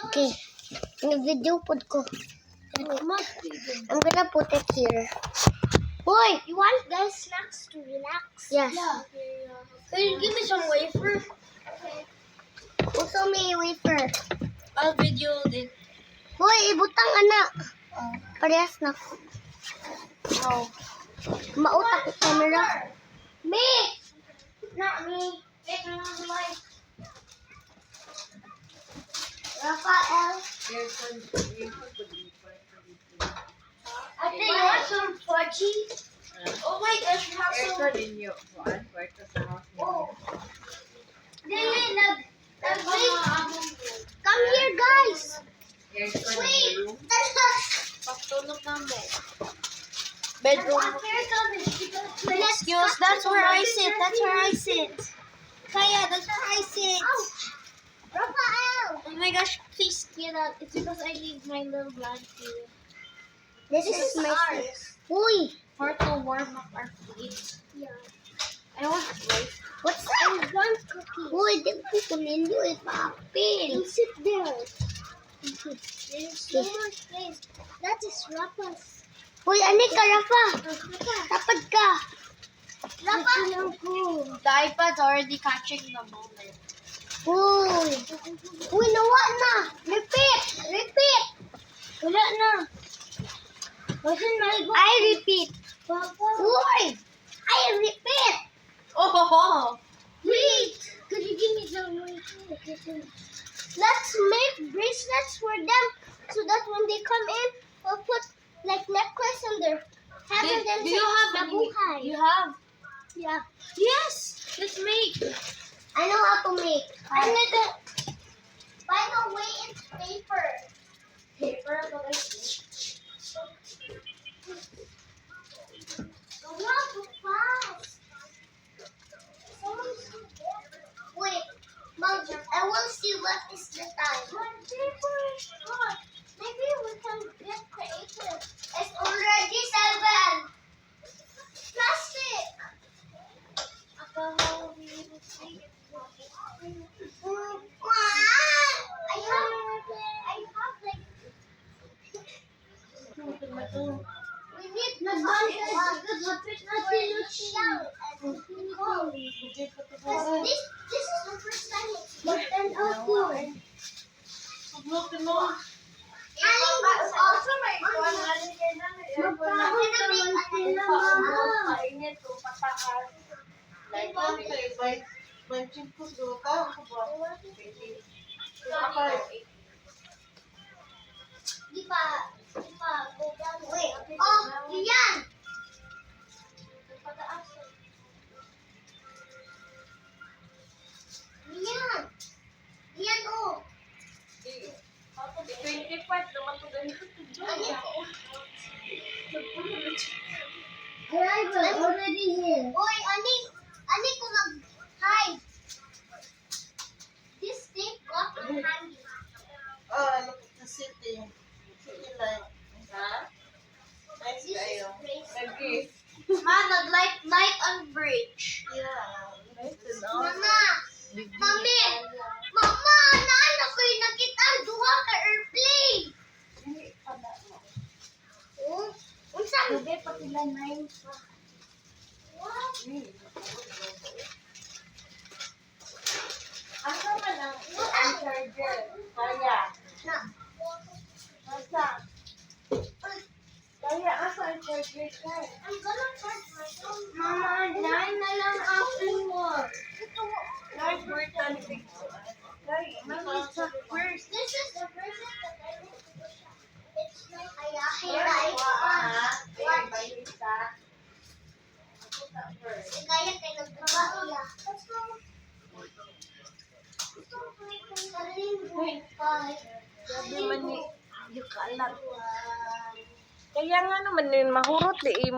Okay. Video pod ko. I'm gonna put it here. Boy, you want guys snacks to relax? Yes. Yeah. Hey, give me some wafer. Also may wafer. I'll video it. Boy, ibutang anak. Parehas na. Oh. Mautak ko camera. Me! Not me. Wait, I'm on the mic. Rafael. I think you want some fudgy? Oh my gosh, you have some. Oh. Come here, guys. Wait. Patulog na mo. Bedroom. Excuse, that's where I sit. That's where I sit. Kaya, that's where I sit. Rafael. Oh my gosh, please get out. It's because I need my little blanket. This is my face. Uy. For to warm up our feet. Yeah. I want rice. What's that? I want cookies. Uy, di ko kunin yun. Papel. Sit there. There's so much place. That is Rapa's. Uy, ani ka, Rafa. Tapad ka. Rafa. The iPad's already catching the moment. Uy. Uy, nawa na. Repeat. Repeat. Wala na. Wasn't my book? I repeat. Papa. Uy. I repeat. Oh, Wait. could you give me some more? Let's make bracelets for them so that when they come in, we'll put like necklace on their head and then Do you have any? Mabuhay. You have? Yeah. Yes. Let's make. I know how to make. I need to. By the way, it's paper. Paper. Not too fast. Wait, Mom, I will see what is the time. Paper is hot. Maybe we can get creative. It's already 7. Plastic. We need the This is the first time it's been outdoor. Wait. Oh, yan. Yan. Yan, oh. 25 naman to ganito. Arrival already here. Oy, ani ko mag-hide. This thing got my handy. Oh, look at the city. City light. Huh? Nice This is kayo. crazy. Man, I'd like light on bridge. Yeah. Nice to know. Mama, Mami, Mama, naano ko yung nakita duha ka airplane. Oh, unsa? Hindi pa sila 9 pa. What? Asa man ang charger? Kaya. Na. Asa? Kaya asa ang charger ka? I'm gonna charge my phone. Mama, 9 na lang after mo. Nice work on it. First, this is the version that I need to push up. It's my ayahin Here, na Ayan, by isa. Put that first. Kaya kayo nagtrabaho ya. Let's go. Sabi man ni, yung kalat. Kaya nga naman, mahurot di